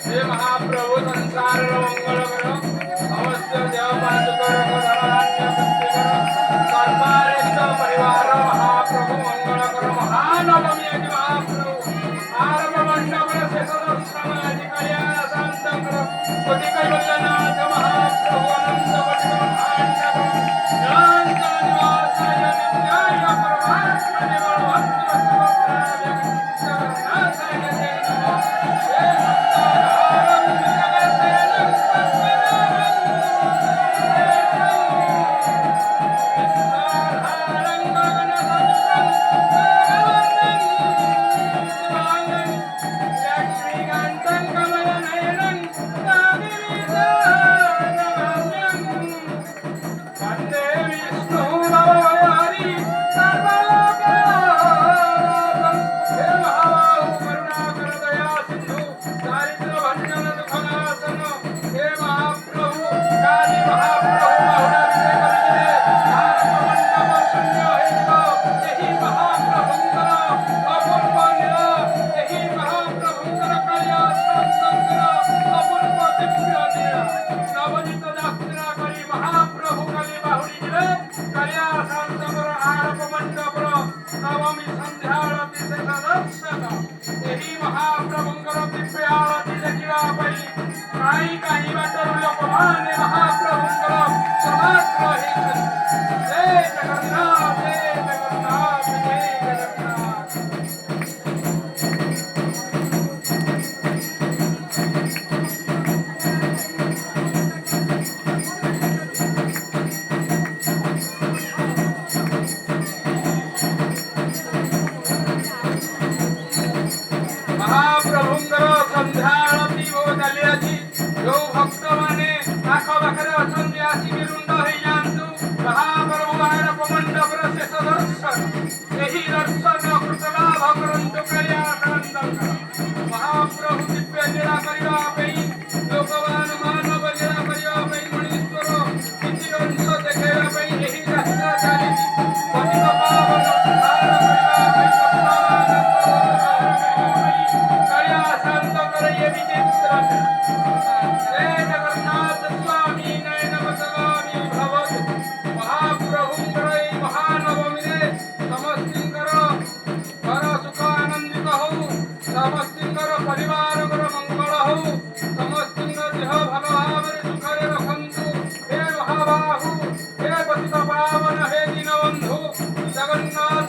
हे महाप्रभु संसार मंगल करो अवश्य देव पांच करो धनान्य वृद्धि करो सर्वारेश परिवार महाप्रभु मंगल करो महानवमी आदि महाप्रभु आरंभ मंडप शेष दर्शन आदि कल्याण शांत करो कोटि कैवल्यनाथ महाप्रभु अनंत कोटि ब्रह्मांड करो शांत निवास नित्याय परमात्मा निवल भक्ति नवमी संध्या आरती शेष दर्शन ଏହି ମହାପ୍ରଭୁଙ୍କର ଦିବ୍ୟ ଆଳତି ଦେଖିବା ପାଇଁ କାହିଁ ବାଟରୁ ଲୋକମାନେ ମହାପ୍ରଭୁଙ୍କର ସମାଗ୍ର ହେଇଛନ୍ତି। ଜୟ ଜଗନ୍ନାଥ ଜୟ ଜଗନ୍ନାଥ ଜୟ ଜଗନ୍ନାଥ। महाप्रभुଙ୍କର ସନ୍ଧ୍ୟା ଆଳତି ଓ ଚାଲି ଅଛି। ଯୋଉ ଭକ୍ତମାନେ ପାଖ ପାଖରେ ଅଛନ୍ତି ଆସିକି ରୁଣ୍ଡ ହେଇଯାଆନ୍ତୁ। ମହାପ୍ରଭୁ ଆଡ଼ପ ମଣ୍ଡପର ଶେଷ ଦର୍ଶନ ଏହି ଦର୍ଶନ କୃତଲାଭ କରନ୍ତୁ କାଳିଆନନ୍ଦଙ୍କର। ମହାପ୍ରଭୁ ଦିବ୍ୟ ଲୀଳା କରିବା ପାଇଁ ଲୋକମାନ ମାନବ ଲୀଳା କରିବା ପାଇଁ ମଣୀଶ୍ୱର କିଛି ଅଂଶ ଦେଖାଇବା ପାଇଁ ଏହି ଯାତ୍ରା ଚାଲିଛି। ପତିତ ପାବନ ଉଦ୍ଧାର କରିବା ପାଇଁ ସମସ୍ତଙ୍କର ପରିବାରଙ୍କର ମଙ୍ଗଳ ହଉ। ସମସ୍ତଙ୍କ ଦେହ ଭଲ ଭାବରେ ସୁଖରେ ରଖନ୍ତୁ। ହେ ମହାବାହୁ, ହେ ପତିତ ପାବନ, ହେ ଦୀନବନ୍ଧୁ ଜଗନ୍ନାଥ